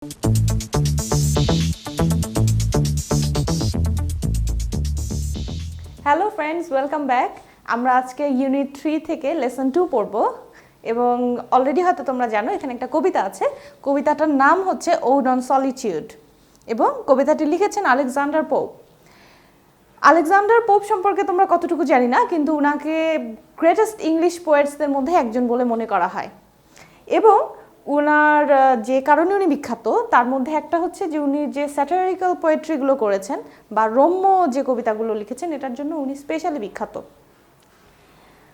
Hello friends, welcome back. আমরা আজকে unit 3 থেকে লেসন 2 পড়ব এবং অলরেডি হয়তো তোমরা জানো এখানে একটা কবিতা আছে। কবিতাটার নাম হচ্ছে ওড অন সলিটিউড এবং কবিতাটি লিখেছেন আলেকজান্ডার পোপ। আলেকজান্ডার পোপ সম্পর্কে তোমরা কতটুকু জানি না, কিন্তু উনাকে গ্রেটেস্ট ইংলিশ পোয়েটসদের মধ্যে একজন বলে মনে করা হয় এবং উনার যে কারণে উনি বিখ্যাত তার মধ্যে একটা হচ্ছে যে উনি যে স্যাটারিক্যাল পোয়েট্রিগুলো করেছেন বা রম্য যে কবিতাগুলো লিখেছেন এটার জন্য উনি স্পেশালি বিখ্যাত।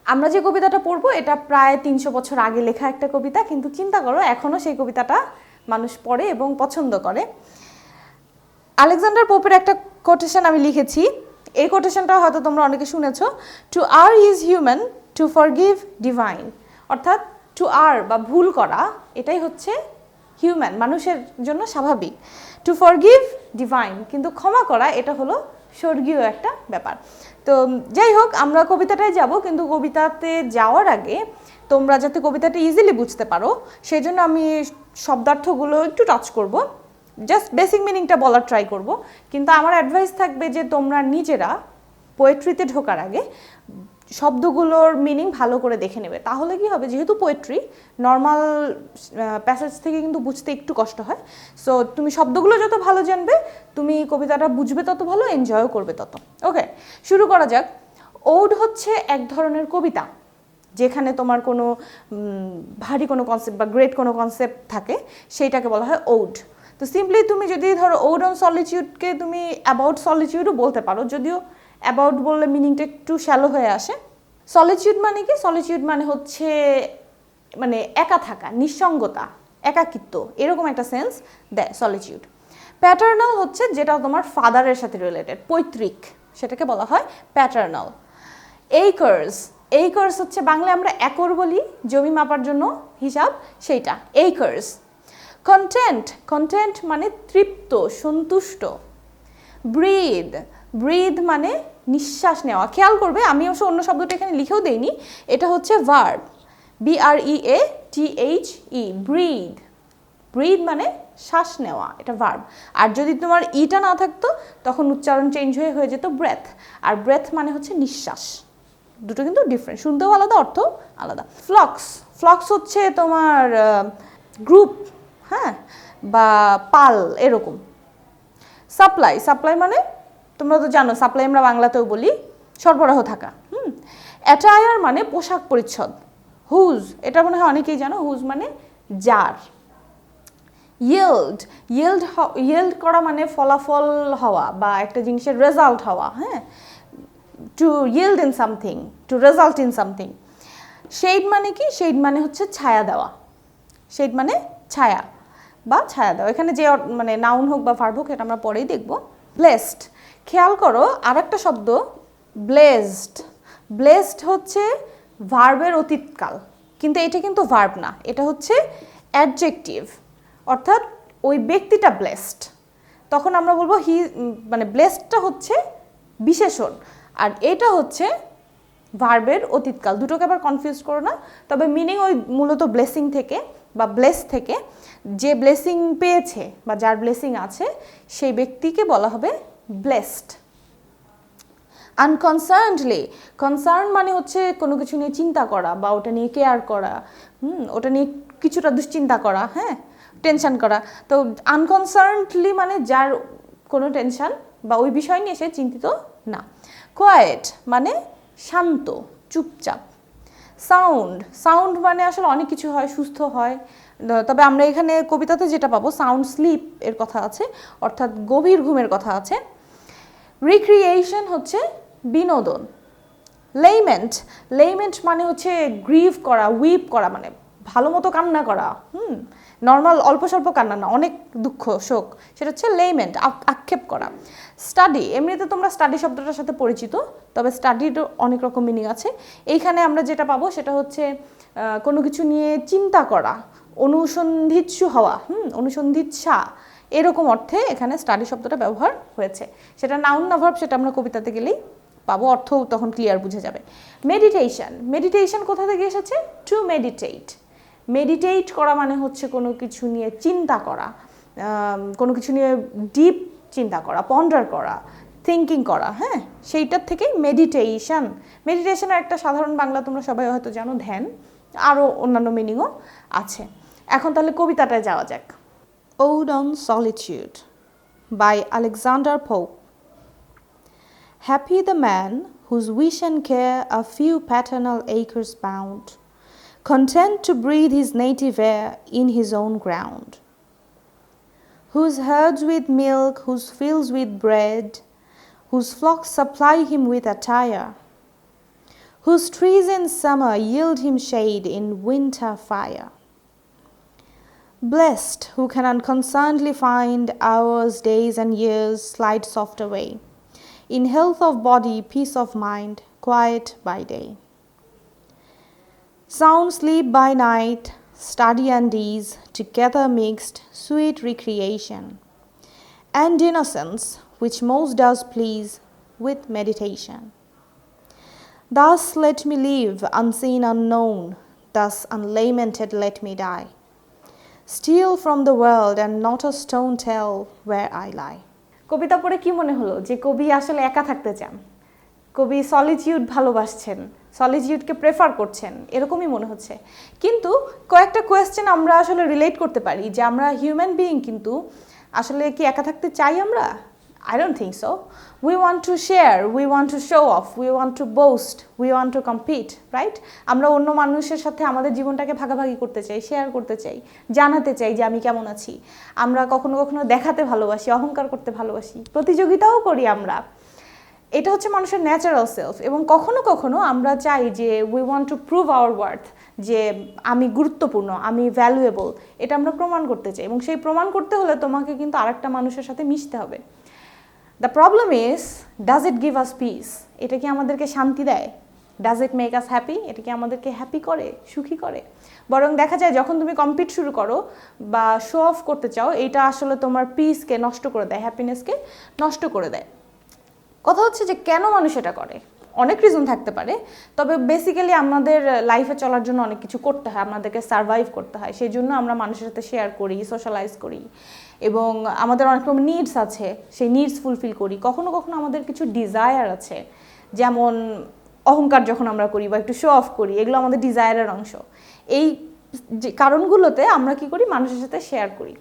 আমরা যে কবিতাটা পড়বো এটা প্রায় 300 বছর আগে লেখা একটা কবিতা, কিন্তু চিন্তা করো এখনও সেই কবিতাটা মানুষ পড়ে এবং পছন্দ করে। আলেকজান্ডার পোপের একটা কোটেশন আমি লিখেছি, এই কোটেশনটা হয়তো তোমরা অনেকে শুনেছ। To err is human, to forgive divine. অর্থাৎ টু আর বা ভুল করা এটাই হচ্ছে হিউম্যান, মানুষের জন্য স্বাভাবিক। টু ফরগিভ ডিভাইন, কিন্তু ক্ষমা করা এটা হলো স্বর্গীয় একটা ব্যাপার। তো যাই হোক, আমরা কবিতাটায় যাব, কিন্তু কবিতাতে যাওয়ার আগে তোমরা যাতে কবিতাটা ইজিলি বুঝতে পারো সেই জন্য আমি শব্দার্থগুলো একটু টাচ করব, জাস্ট বেসিক মিনিংটা বলার ট্রাই করব। কিন্তু আমার অ্যাডভাইস থাকবে যে তোমরা নিজেরা পোয়েট্রিতে ঢোকার আগে শব্দগুলোর মিনিং ভালো করে দেখে নেবে। তাহলে কি হবে, যেহেতু পোয়েট্রি নর্মাল প্যাসেজ থেকে কিন্তু বুঝতে একটু কষ্ট হয়, সো তুমি শব্দগুলো যত ভালো জানবে তুমি কবিতাটা বুঝবে তত ভালো, এনজয়ও করবে তত। ওকে, শুরু করা যাক। ওড হচ্ছে এক ধরনের কবিতা যেখানে তোমার কোনো ভারী কোনো কনসেপ্ট বা গ্রেট কোনো কনসেপ্ট থাকে, সেইটাকে বলা হয় ওড। তো সিম্পলি তুমি যদি ধরো ওড অন সলিটিউডকে তুমি অ্যাবাউট সলিটিউডও বলতে পারো, যদিও অ্যাবাউট বললে মিনিংটা একটু শ্যালো হয়ে আসে। সলিটিউড মানে কি? সলিটিউড মানে হচ্ছে মানে একা থাকা, নিঃসঙ্গতা, একাকিত্ব, এরকম একটা সেন্স দেয় সলিটিউড। প্যাটার্নাল হচ্ছে যেটা তোমার ফাদারের সাথে রিলেটেড, পৈতৃক, সেটাকে বলা হয় প্যাটার্নাল। এইকার্স, এইকার্স হচ্ছে বাংলায় আমরা একর বলি জমি মাপার জন্য হিসাব, সেইটা এইকার্স। কন্টেন্ট, কন্টেন্ট মানে তৃপ্ত, সন্তুষ্ট। ব্রিদ, ব্রিদ মানে নিঃশ্বাস নেওয়া। খেয়াল করবে আমি অবশ্য অন্য শব্দটা এখানে লিখেও দেইনি, এটা হচ্ছে ভার্ব, BREATHE, ব্রিদ। ব্রিদ মানে শ্বাস নেওয়া, এটা ভার্ব। আর যদি তোমার ইটা না থাকতো তখন উচ্চারণ চেঞ্জ হয়ে যেত ব্রেথ, আর ব্রেথ মানে হচ্ছে নিঃশ্বাস। দুটো কিন্তু ডিফারেন্ট, শুনতেও আলাদা, অর্থ আলাদা। ফ্লক্স, ফ্লক্স হচ্ছে তোমার গ্রুপ, হ্যাঁ, বা পাল এরকম। সাপ্লাই, সাপ্লাই মানে তোমরা তো জানো সাপ্লাই আমরা বাংলাতেও বলি সরবরাহ থাকা। অ্যাটায়ার মানে পোশাক পরিচ্ছদ। হুজ, এটা মনে হয় অনেকেই জানো, হুজ মানে জার। ইয়েল্ড, ইয়েল্ড, ইয়েল্ড করা মানে ফলাফল হওয়া বা একটা জিনিসের রেজাল্ট হওয়া, হ্যাঁ, to yield in something, to result in something. Shade মানে কি? শেড মানে হচ্ছে ছায়া দেওয়া, শেড মানে ছায়া বা ছায়া দেওয়া। এখানে যে মানে নাউন হোক বা ভার্ব হোক এটা আমরা পরেই দেখব। ব্লেসড, খেয়াল করো আর একটা শব্দ ব্লেসড। ব্লেসড হচ্ছে ভার্বের অতীতকাল, কিন্তু এটা কিন্তু ভার্ব না, এটা হচ্ছে অ্যাডজেক্টিভ, অর্থাৎ ওই ব্যক্তিটা ব্লেসড। তখন আমরা বলবো হি, মানে ব্লেসডটা হচ্ছে বিশেষণ আর এটা হচ্ছে ভার্বের অতীতকাল। দুটোকে আবার কনফিউজ করো না, তবে মিনিং ওই মূলত ব্লেসিং থেকে বা ব্লেস থেকে। যে ব্লেসিং পেয়েছে বা যার ব্লেসিং আছে সেই ব্যক্তিকে বলা হবে ব্লেসড। আনকনসার্নডলি, কনসার্ন মানে হচ্ছে কোনো কিছু নিয়ে চিন্তা করা বা ওটা নিয়ে কেয়ার করা, ওটা নিয়ে কিছুটা দুশ্চিন্তা করা, হ্যাঁ, টেনশন করা। তো আনকনসার্নডলি মানে যার কোনো টেনশন বা ওই বিষয় নিয়ে সে চিন্তিত না। কোয়েট মানে শান্ত, চুপচাপ। সাউন্ড, সাউন্ড মানে আসলে অনেক কিছু হয়, সুস্থ হয়, তবে আমরা এখানে কবিতাতে যেটা পাবো সাউন্ড স্লিপ এর কথা আছে, অর্থাৎ গভীর ঘুমের কথা আছে। রিক্রিয়েশন হচ্ছে বিনোদন। লেইমেন্ট, লেইমেন্ট মানে হচ্ছে গ্রিভ করা, উইপ করা, মানে ভালো মতো কান্না করা, নর্মাল অল্প স্বল্প কান্না না, অনেক দুঃখ শোক, সেটা হচ্ছে লেইমেন্ট, আক্ষেপ করা। স্টাডি, এমনিতে তোমরা স্টাডি শব্দটার সাথে পরিচিত, তবে স্টাডিরও অনেক রকম মিনিং আছে। এইখানে আমরা যেটা পাবো সেটা হচ্ছে কোনো কিছু নিয়ে চিন্তা করা, অনুসন্ধিৎসু হওয়া, অনুসন্ধিৎসা, এরকম অর্থে এখানে স্টাডি শব্দটা ব্যবহার হয়েছে। সেটা নাউন না ভার্ব সেটা আমরা কবিতাতে গেলেই পাবো, অর্থ তখন ক্লিয়ার বুঝে যাবে। মেডিটেশন, মেডিটেশন কোথা থেকে এসেছে? Two meditate. মেডিটেট করা মানে হচ্ছে কোনো কিছু নিয়ে চিন্তা করা কোনো কিছু নিয়ে ডিপ চিন্তা করা, পন্ডার করা, থিঙ্কিং করা, হ্যাঁ, সেইটার থেকেই মেডিটেশন। মেডিটেশনের একটা সাধারণ বাংলা তোমরা সবাই হয়তো জানো, ধ্যান, আরও অন্যান্য মিনিংও আছে। এখন তাহলে কবিতাটায় যাওয়া যাক। Ode on Solitude by Alexander Pope. Happy the man whose wish and care a few paternal acres bound, content to breathe his native air in his own ground, whose herds with milk, whose fields with bread, whose flocks supply him with attire, whose trees in summer yield him shade in winter fire. Blessed who can unconcernedly find hours, days, and years slide soft away, in health of body, peace of mind, quiet by day. Sound sleep by night, study and ease, together mixed, sweet recreation, and innocence, which most does please, with meditation. Thus let me live, unseen, unknown, thus unlamented let me die. Steal from the world and not a stone tell where I lie. কবিতা পড়ে কি মনে হলো? যে কবি আসলে একা থাকতে চান, কবি সলিটিউড ভালোবাসছেন, সলিটিউডকে প্রেফার করছেন, এরকমই মনে হচ্ছে। কিন্তু কয়েকটা কোয়েশ্চেন আমরা আসলে রিলেট করতে পারি, যে আমরা হিউম্যান বিইং, কিন্তু আসলে কি একা থাকতে চাই আমরা? I don't think so. We want to share, we want to show off, we want to boast, we want to compete, right? আমরা অন্য মানুষের সাথে আমাদের জীবনটাকে ভাগাভাগি করতে চাই, শেয়ার করতে চাই, জানাতে চাই যে আমি কেমন আছি। আমরা কখনো কখনো দেখাতে ভালোবাসি, অহংকার করতে ভালোবাসি, প্রতিযোগিতাও করি আমরা। এটা হচ্ছে মানুষের ন্যাচারাল সেলফ। এবং কখনো কখনো আমরা চাই যে we want to prove our worth, যে আমি গুরুত্বপূর্ণ, আমি ভ্যালুয়েবল, এটা আমরা প্রমাণ করতে চাই। এবং সেই প্রমাণ করতে হলে তোমাকে কিন্তু আরেকটা মানুষের সাথে মিশতে হবে। The problem is, does it give us piece? এটা কি আমাদেরকে শান্তি দেয়? Does it make us happy? এটা কি আমাদেরকে হ্যাপি করে, সুখী করে? বরং দেখা যায় যখন তুমি কম্পিট শুরু করো বা শো অফ করতে চাও, এটা আসলে তোমার পিসকে নষ্ট করে দেয়, হ্যাপিনেসকে নষ্ট করে দেয়। কথা হচ্ছে যে কেন মানুষ এটা করে? অনেক রিজন থাকতে পারে, তবে বেসিক্যালি আমাদের লাইফে চলার জন্য অনেক কিছু করতে হয়, আমাদেরকে সারভাইভ করতে হয়, সেই জন্য আমরা মানুষের সাথে শেয়ার করি, সোশ্যালাইজ করি, এবং আমাদের অনেক রকম নিডস আছে, সেই নিডস ফুলফিল করি। কখনো কখনো আমাদের কিছু ডিজায়ার আছে, যেমন অহংকার যখন আমরা করি বা একটু শো অফ করি, এগুলো আমাদের ডিজায়ারের অংশ। এই যে কারণগুলোতে আমরা কি করি? মানুষের সাথে শেয়ার করি।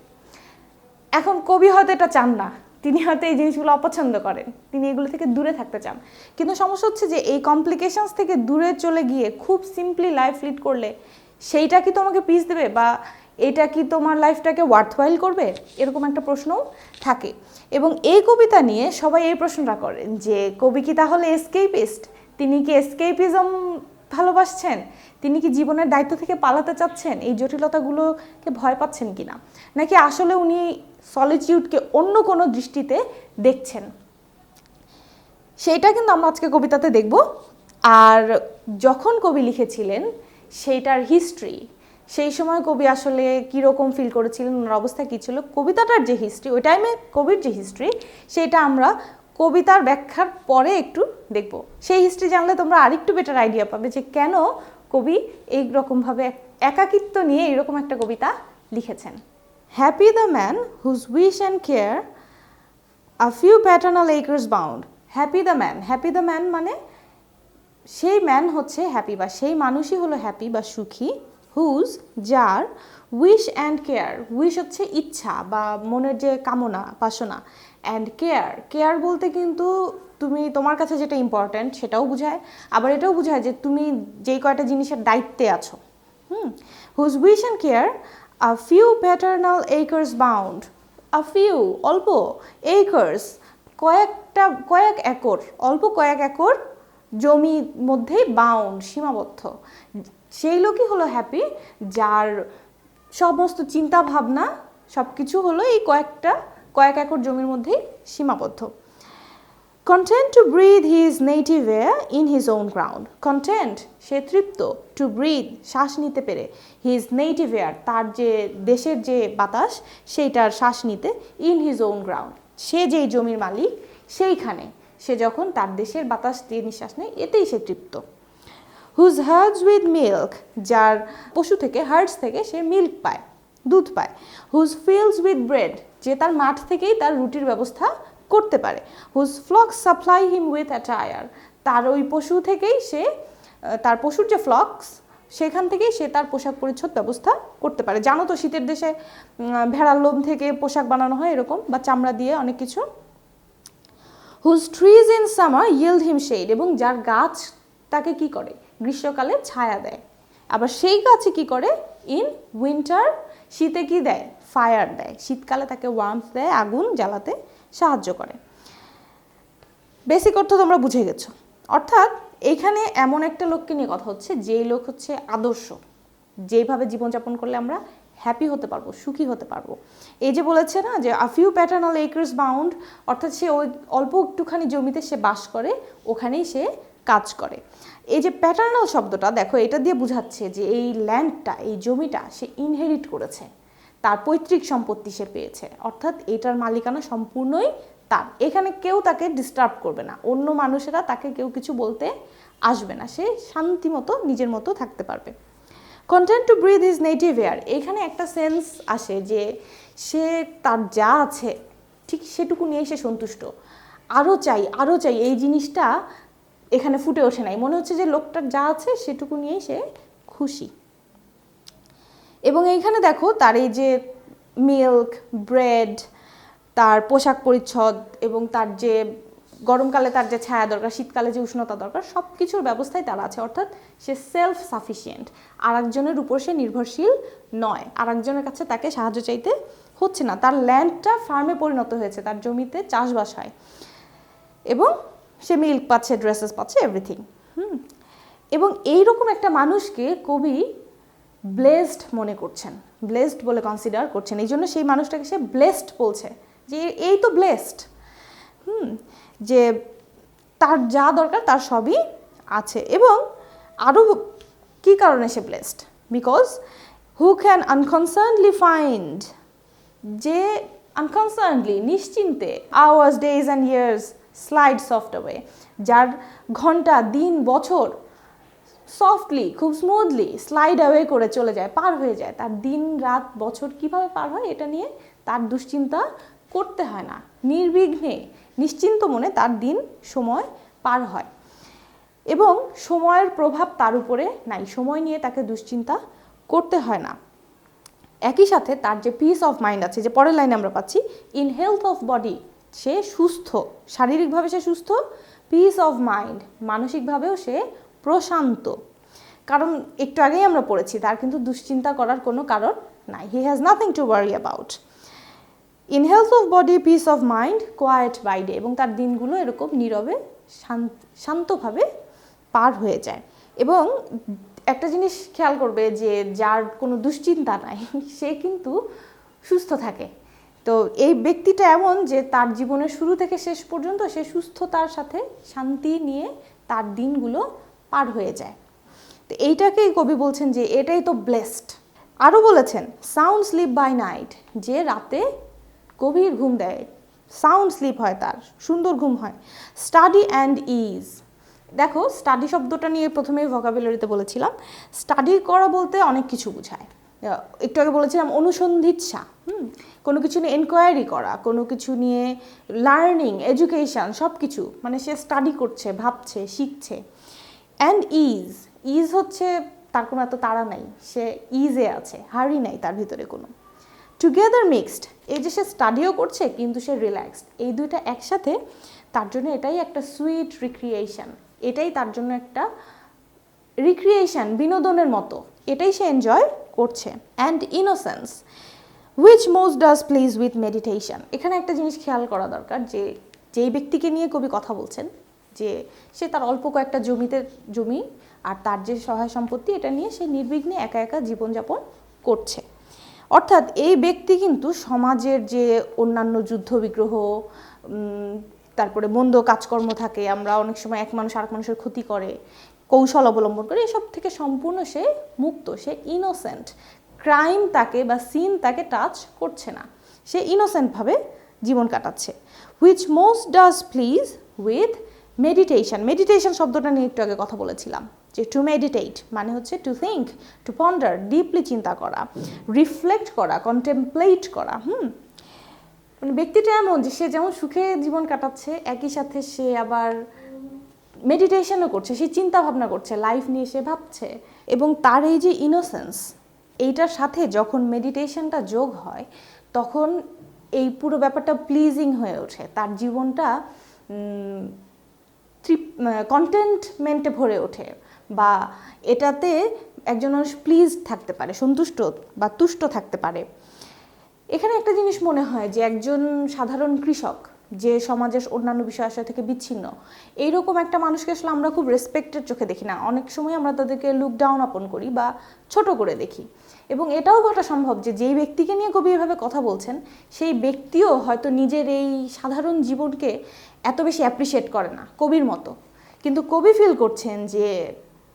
এখন কবি হয়তো এটা চান না, তিনি হয়তো এই জিনিসগুলো অপছন্দ করেন, তিনি এগুলো থেকে দূরে থাকতে চান। কিন্তু সমস্যা হচ্ছে যে এই কমপ্লিকেশনস থেকে দূরে চলে গিয়ে খুব সিম্পলি লাইফ লিড করলে সেইটা কি তোমাকে পিস দেবে, বা এটা কি তোমার লাইফটাকে ওয়ার্থওয়াইল করবে? এরকম একটা প্রশ্নও থাকে। এবং এই কবিতা নিয়ে সবাই এই প্রশ্নটা করেন যে কবি কি তাহলে এসকেপিস্ট? তিনি কি এসকেপিজম ভালোবাসছেন? তিনি কি জীবনের দায়িত্ব থেকে পালাতে চাচ্ছেন? এই জটিলতাগুলোকে ভয় পাচ্ছেন কিনা, নাকি আসলে উনি সলিটিউডকে অন্য কোনো দৃষ্টিতে দেখছেন? সেইটা কিন্তু আমরা আজকে কবিতাতে দেখব। আর যখন কবি লিখেছিলেন সেইটার হিস্ট্রি, সেই সময় কবি আসলে কীরকম ফিল করেছিলেন, ওনার অবস্থা কী ছিল, কবিতাটার যে হিস্ট্রি, ওই টাইমে কবির যে হিস্ট্রি, সেটা আমরা কবিতার ব্যাখ্যার পরে একটু দেখব। সেই হিস্ট্রি জানলে তোমরা আরেকটু বেটার আইডিয়া পাবে যে কেন কবি এইরকমভাবে একাকিত্ব নিয়ে এইরকম একটা কবিতা লিখেছেন। Happy the man whose wish and care a few paternal acres bound. Happy the man, happy the man মানে সেই ম্যান হচ্ছে হ্যাপি, বা সেই মানুষই হলো হ্যাপি বা সুখী, হুজ, যার, উইশ অ্যান্ড কেয়ার, উইশ হচ্ছে ইচ্ছা বা মনের যে কামনা বাসনা, অ্যান্ড কেয়ার, কেয়ার বলতে কিন্তু তুমি তোমার কাছে যেটা ইম্পর্ট্যান্ট সেটাও বোঝায়, আবার এটাও বোঝায় যে তুমি যেই কয়টা জিনিসের দায়িত্বে আছো। Whose wish and care a few paternal acres bound, a few অল্প, একর্স কয়েক একর, অল্প কয়েক একর জমির মধ্যেই বাউন্ড সীমাবদ্ধ, সেই লোকই হলো হ্যাপি যার সমস্ত চিন্তা ভাবনা সব কিছু হলো এই কয়েক একর জমির মধ্যেই সীমাবদ্ধ। Content to breathe his native air in his own ground, content সে তৃপ্ত, টু ব্রিথ শ্বাস নিতে পেরে, হিজ নেটিভ এয়ার তার যে দেশের যে বাতাস সেইটার শ্বাস নিতে, ইন হিজ ওন গ্রাউন্ড সে যেই জমির মালিক সেইখানে সে যখন তার দেশের বাতাস দিয়ে নিঃশ্বাস নেয় এতেই সে তৃপ্ত। হুজ হার্ডস উইথ মিল্ক, যার পশু থেকে, হার্ডস থেকে সে মিল্ক পায়, দুধ পায়। হুজ ফিল্ডস উইথ ব্রেড, যে তার মাঠ থেকেই তার রুটির ব্যবস্থা করতে পারে। Whose flocks supply him with attire, তার ওই পশু থেকেই সে, তার পশুর যে ফ্লক্স সেখান থেকেই সে তার পোশাক পরিচ্ছদ ব্যবস্থা করতে পারে। জানো তো শীতের দেশে ভেড়ার লোম থেকে পোশাক বানানো হয় এরকম, বা চামড়া দিয়ে অনেক কিছু। Whose trees in summer yield him shade, এবং যার গাছ তাকে কি করে, গ্রীষ্মকালে ছায়া দেয়। আবার সেই গাছে কি করে, ইন উইন্টার, শীতে কি দেয়, ফায়ার দেয়, শীতকালে তাকে ওয়ার্মথ দেয়, আগুন জ্বালাতে সাহায্য করে। বেসিক অর্থ তোমরা বুঝে গেছো। অর্থাৎ এইখানে এমন একটা লোককে নিয়ে কথা হচ্ছে, যেই লোক হচ্ছে আদর্শ, যেইভাবে জীবনযাপন করলে আমরা হ্যাপি হতে পারবো, সুখী হতে পারবো। এই যে বলেছে না যে আ ফিউ প্যাটার্নাল একর্স বাউন্ড, অর্থাৎ সে ওই অল্প একটুখানি জমিতে সে বাস করে, ওখানেই সে কাজ করে। এই যে প্যাটার্নাল শব্দটা দেখো, এটা দিয়ে বোঝাচ্ছে যে এই ল্যান্ডটা, এই জমিটা সে ইনহেরিট করেছে, তার পৈতৃক সম্পত্তি সে পেয়েছে, অর্থাৎ এটার মালিকানা সম্পূর্ণই তার। এখানে কেউ তাকে ডিস্টার্ব করবে না, অন্য মানুষেরা তাকে কেউ কিছু বলতে আসবে না, সে শান্তি মতো নিজের মতো থাকতে পারবে। Content to breathe his native air, এখানে একটা সেন্স আসে যে সে তার যা আছে ঠিক সেটুকু নিয়ে সে সন্তুষ্ট, আরও চাই আরও চাই, এই জিনিসটা এখানে ফুটে ওঠে নাই। মনে হচ্ছে যে লোকটার যা আছে সেটুকু নিয়েই সে খুশি। এবং এইখানে দেখো তার এই যে মিল্ক, ব্রেড, তার পোশাক পরিচ্ছদ, এবং তার যে গরমকালে তার যে ছায়া দরকার, শীতকালে যে উষ্ণতা দরকার, সব কিছুর ব্যবস্থাই তার আছে। অর্থাৎ সে সেলফ সাফিসিয়েন্ট, আর একজনের উপর সে নির্ভরশীল নয়, আর একজনের কাছে তাকে সাহায্য চাইতে হচ্ছে না। তার ল্যান্ডটা ফার্মে পরিণত হয়েছে, তার জমিতে চাষবাস হয়, এবং সে মিল্ক পাচ্ছে, ড্রেসেস পাচ্ছে, এভরিথিং। এবং এইরকম একটা মানুষকে কবি ব্লেসড মনে করছেন, ব্লেসড বলে কনসিডার করছেন। এই জন্য সেই মানুষটাকে সে ব্লেসড বলছে, যে এই তো ব্লেসড, যে তার যা দরকার তার সবই আছে। এবং আরও কী কারণে সে blessed, because who can unconcernedly find, যে আনকনসার্নলি নিশ্চিন্তে, hours, days and years slide soft away, যার ঘন্টা, দিন, বছর সফটলি, খুব স্মুথলি স্লাইড অ্যাওয়ে করে চলে যায়, পার হয়ে যায়। তার দিন, রাত, বছর কিভাবে পার হয় এটা নিয়ে তার দুশ্চিন্তা করতে হয় না, নির্বিঘ্নে নিশ্চিন্ত মনে তার দিন, সময় পার হয়, এবং সময়ের প্রভাব তার উপরে নাই, সময় নিয়ে তাকে দুশ্চিন্তা করতে হয় না। একই সাথে তার যে পিস অফ মাইন্ড আছে, যে পরের লাইনে আমরা পাচ্ছি, ইন হেলথ অফ বডি, সে সুস্থ, শারীরিকভাবে সে সুস্থ, পিস অফ মাইন্ড, মানসিকভাবেও সে প্রশান্ত। কারণ একটু আগেই আমরা পড়েছি তার কিন্তু দুশ্চিন্তা করার কোনো কারণ নাই, he has nothing to worry about. In health of body, peace of mind, quiet by day, এবং তার দিনগুলো এরকম নীরবে শান্তভাবে পার হয়ে যায়। এবং একটা জিনিস খেয়াল করবে, যে যার কোনো দুশ্চিন্তা নাই সে কিন্তু সুস্থ থাকে। তো এই ব্যক্তিটা এমন যে তার জীবনের শুরু থেকে শেষ পর্যন্ত সে সুস্থতার সাথে শান্তি নিয়ে তার দিনগুলো পার হয়ে যায়। তো এইটাকেই কবি বলছেন যে এটাই তো ব্লেসড। আরও বলেছেন সাউন্ড স্লিপ বাই নাইট, যে রাতে গভীর ঘুম দেয়, সাউন্ড স্লিপ হয়, তার সুন্দর ঘুম হয়। স্টাডি অ্যান্ড ইজ, দেখো স্টাডি শব্দটা নিয়ে প্রথমেই ভোকাবুলারিতে বলেছিলাম, স্টাডি করা বলতে অনেক কিছু বোঝায়। একটু আগে বলেছিলাম অনুসন্ধিৎসা, কোনো কিছু নিয়ে এনকোয়ারি করা, কোনো কিছু নিয়ে লার্নিং, এডুকেশান, সব কিছু, মানে সে স্টাডি করছে, ভাবছে, শিখছে। অ্যান্ড ইজ, ইজ হচ্ছে তার কোনো এত তাড়া নাই, সে ইজে আছে, হারি নাই তার ভিতরে কোনো। টুগেদার মিক্সড, এই যে সে স্টাডিও করছে কিন্তু সে রিল্যাক্সড, এই দুইটা একসাথে তার জন্য এটাই একটা সুইট রিক্রিয়েশন, এটাই তার জন্য একটা রিক্রিয়েশন, বিনোদনের মতো, এটাই সে এনজয় করছে। And innocence which most does please with meditation, এখানে একটা জিনিস খেয়াল করা দরকার, যে যেই ব্যক্তিকে নিয়ে কবি কথা বলছেন, যে সে তার অল্প কয়েকটা জমি আর তার যে সহায় সম্পত্তি, এটা নিয়ে সে নির্বিঘ্নে একা একা জীবনযাপন করছে। অর্থাৎ এই ব্যক্তি কিন্তু সমাজের যে অন্যান্য যুদ্ধ বিগ্রহ, তারপরে মন্দ কাজকর্ম থাকে, আমরা অনেক সময় এক মানুষ আরেক মানুষের ক্ষতি করে, কৌশল অবলম্বন করে, এসব থেকে সম্পূর্ণ সে মুক্ত, সে ইনোসেন্ট, ক্রাইম তাকে বা সিন তাকে টাচ করছে না, সে ইনোসেন্টভাবে জীবন কাটাচ্ছে। Which most does please with meditation, meditation শব্দটা নিয়ে একটু আগে কথা বলেছিলাম, যে টু মেডিটেট মানে হচ্ছে to think, two ponder, deeply চিন্তা করা, রিফ্লেক্ট করা, কন্টেমপ্লেট করা। মানে ব্যক্তিটা এমন যে সে যেমন সুখে জীবন কাটাচ্ছে, একই সাথে সে আবার মেডিটেশনও করছে, সে চিন্তা ভাবনা করছে, লাইফ নিয়ে সে ভাবছে। এবং তার এই যে ইনোসেন্স, এইটার সাথে যখন মেডিটেশনটা যোগ হয় তখন এই পুরো ব্যাপারটা প্লিজিং হয়ে ওঠে, তার জীবনটা কন্টেন্টমেন্টে ভরে ওঠে, বা এটাতে একজন মানুষ প্লিজ থাকতে পারে, সন্তুষ্ট বা তুষ্ট থাকতে পারে। এখানে একটা জিনিস মনে হয় যে একজন সাধারণ কৃষক যে সমাজের অন্যান্য বিষয় আশয় থেকে বিচ্ছিন্ন, এইরকম একটা মানুষকে আসলে আমরা খুব রেসপেক্টের চোখে দেখি না, অনেক সময় আমরা তাদেরকে লুক ডাউন আপন করি বা ছোট করে দেখি। এবং এটাও ঘটা সম্ভব যে যেই ব্যক্তিকে নিয়ে কবি এভাবে কথা বলছেন সেই ব্যক্তিও হয়তো নিজের এই সাধারণ জীবনকে এত বেশি অ্যাপ্রিসিয়েট করে না কবির মতো, কিন্তু কবি ফিল করছেন যে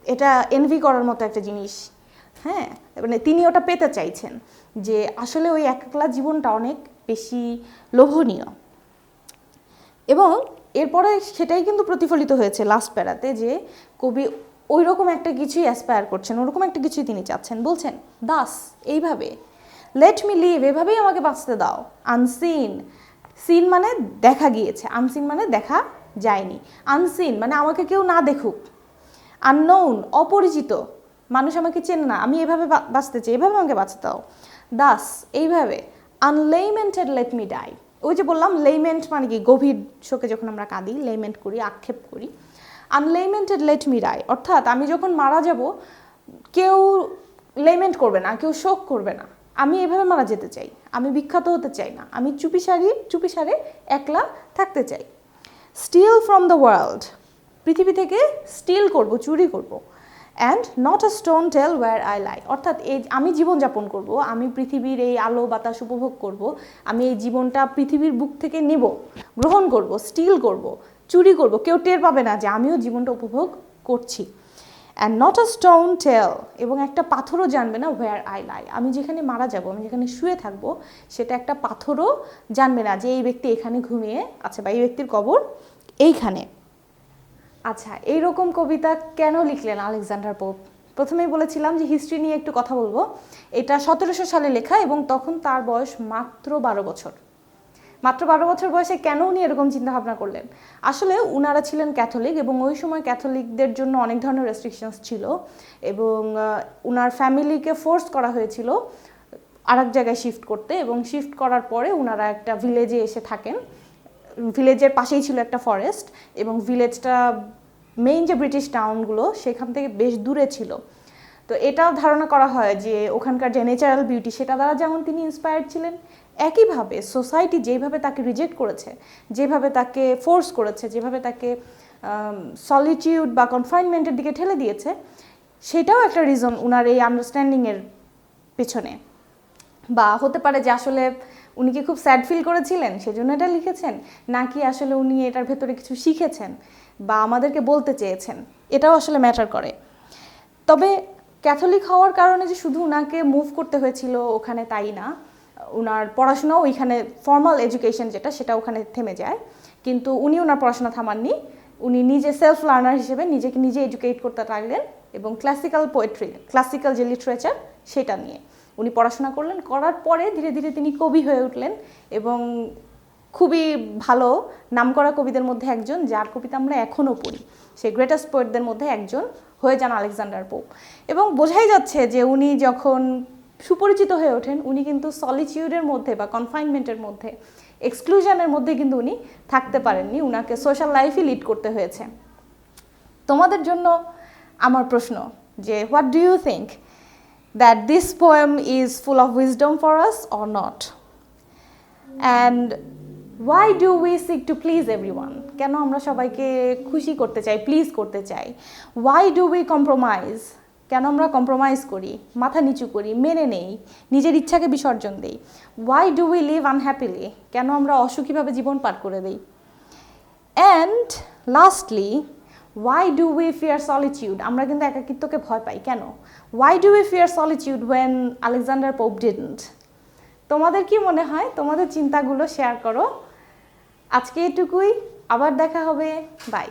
এটা এনভি করার মতো একটা জিনিস। হ্যাঁ, মানে তিনি ওটা পেতে চাইছেন যে আসলে ওই একলা জীবনটা অনেক বেশি লোভনীয়। এবং এরপরে সেটাই কিন্তু প্রতিফলিত হয়েছে লাস্ট প্যারাতে, যে কবি ওই রকম একটা কিছুই অ্যাসপায়ার করছেন, ওরকম একটা কিছুই তিনি চাচ্ছেন। বলছেন দাস এইভাবে, লেট মি লিভ, এভাবেই আমাকে বাঁচতে দাও। আনসিন, সিন মানে দেখা গিয়েছে, আনসিন মানে দেখা যায়নি, আনসিন মানে আমাকে কেউ না দেখুক, আননোন অপরিচিত, মানুষ আমাকে চেনে না, আমি এভাবে বাঁচতে চাই, এভাবে আমাকে বাঁচতে দাও। দাস এইভাবে, আনলেইমেন্টেড লেট মি ডাই। ওই যে বললাম লেইমেন্ট মানে কি, গভীর শোকে যখন আমরা কাঁদি, লেইমেন্ট করি, আক্ষেপ করি। আনলেইমেন্টেড লেট মি ডাই অর্থাৎ আমি যখন মারা যাব কেউ লেইমেন্ট করবে না, কেউ শোক করবে না, আমি এভাবে মারা যেতে চাই, আমি বিখ্যাত হতে চাই না, আমি চুপিসারে একলা থাকতে চাই। স্টিল ফ্রম দ্য ওয়ার্ল্ড, পৃথিবী থেকে স্টিল করব, চুরি করব। And not a stone tell where I lie, অর্থাৎ এই আমি জীবনযাপন করব, আমি পৃথিবীর এই আলো বাতাস উপভোগ করব, আমি এই জীবনটা পৃথিবীর বুক থেকে নেব, গ্রহণ করব, স্টিল করব, চুরি করব, কেউ টের পাবে না যে আমিও জীবনটা উপভোগ করছি। অ্যান্ড নট আ স্টোন টেল, এবং একটা পাথরও জানবে না ওয়্যার আই লাই, আমি যেখানে মারা যাব, আমি যেখানে শুয়ে থাকবো, সেটা একটা পাথরও জানবে না যে এই ব্যক্তি এখানে ঘুমিয়ে আছে বা এই ব্যক্তির কবর এইখানে। আচ্ছা, এইরকম কবিতা কেন লিখলেন আলেকজান্ডার পোপ? প্রথমেই বলেছিলাম যে হিস্ট্রি নিয়ে একটু কথা বলবো। এটা 1700 সালে লেখা এবং তখন তার বয়স মাত্র 12 বছর। মাত্র 12 বছর বয়সে কেন উনি এরকম চিন্তাভাবনা করলেন? আসলে উনারা ছিলেন ক্যাথলিক এবং ওই সময় ক্যাথলিকদের জন্য অনেক ধরনের রেস্ট্রিকশনস ছিল এবং উনার ফ্যামিলিকে ফোর্স করা হয়েছিল আরেক জায়গায় শিফট করতে, এবং শিফট করার পরে উনারা একটা ভিলেজে এসে থাকেন। ভিলেজের পাশেই ছিল একটা ফরেস্ট এবং ভিলেজটা মেইন যে ব্রিটিশ টাউনগুলো সেখান থেকে বেশ দূরে ছিল। তো এটাও ধারণা করা হয় যে ওখানকার যে ন্যাচারাল বিউটি সেটা দ্বারা যেমন তিনি ইন্সপায়ার্ড ছিলেন, একইভাবে সোসাইটি যেভাবে তাকে রিজেক্ট করেছে, যেভাবে তাকে ফোর্স করেছে, যেভাবে তাকে সলিটিউড বা কনফাইনমেন্টের দিকে ঠেলে দিয়েছে, সেটাও একটা রিজন উনার এই আন্ডারস্ট্যান্ডিংয়ের পেছনে। বা হতে পারে যে আসলে উনি কি খুব স্যাড ফিল করেছিলেন সেজন্য এটা লিখেছেন, নাকি আসলে উনি এটার ভেতরে কিছু শিখেছেন বা আমাদেরকে বলতে চেয়েছেন, এটাও আসলে ম্যাটার করে। তবে ক্যাথলিক হওয়ার কারণে যে শুধু উনাকে মুভ করতে হয়েছিল ওখানে তাই না, উনার পড়াশোনাও ওইখানে ফর্মাল এডুকেশন যেটা সেটা ওখানে থেমে যায়, কিন্তু উনি ওনার পড়াশোনা থামাননি। উনি নিজে সেলফ লার্নার হিসেবে নিজেকে নিজে এডুকেট করতে লাগলেন এবং ক্লাসিক্যাল পোয়েট্রি, ক্লাসিক্যাল যে লিটারেচার সেটা নিয়ে উনি পড়াশোনা করলেন। করার পরে ধীরে ধীরে তিনি কবি হয়ে উঠলেন এবং খুবই ভালো নামকরা কবিদের মধ্যে একজন, যার কবিতা আমরা এখনও পড়ি, সেই গ্রেটেস্ট পোয়েটদের মধ্যে একজন হয়ে যান আলেকজান্ডার পোপ। এবং বোঝাই যাচ্ছে যে উনি যখন সুপরিচিত হয়ে ওঠেন উনি কিন্তু সলিটিউডের মধ্যে বা কনফাইনমেন্টের মধ্যে, এক্সক্লুশনের মধ্যে কিন্তু উনি থাকতে পারেননি, উনাকে সোশ্যাল লাইফই লিড করতে হয়েছে। তোমাদের জন্য আমার প্রশ্ন যে what do you think that this poem is full of wisdom for us or not? And why do we seek to please everyone? কেন আমরা সবাইকে খুশি করতে চাই, প্লিজ করতে চাই? Why do we compromise? কেন আমরা কম্প্রোমাইজ করি, মাথা নিচু করি, মেনে নেই, নিজের ইচ্ছাকে বিসর্জন দেই? Why do we live unhappily? কেন আমরা অসুখীভাবে জীবন পার করে দেই? And lastly, why do we fear solitude? আমরা কিন্তু একাকিত্বকে ভয় পাই কেন? Why do we fear solitude when Alexander Pope didn't? তোমাদের কি মনে হয়? তোমাদের চিন্তাগুলো শেয়ার করো। আজকে এটুকুই, আবার দেখা হবে, বাই।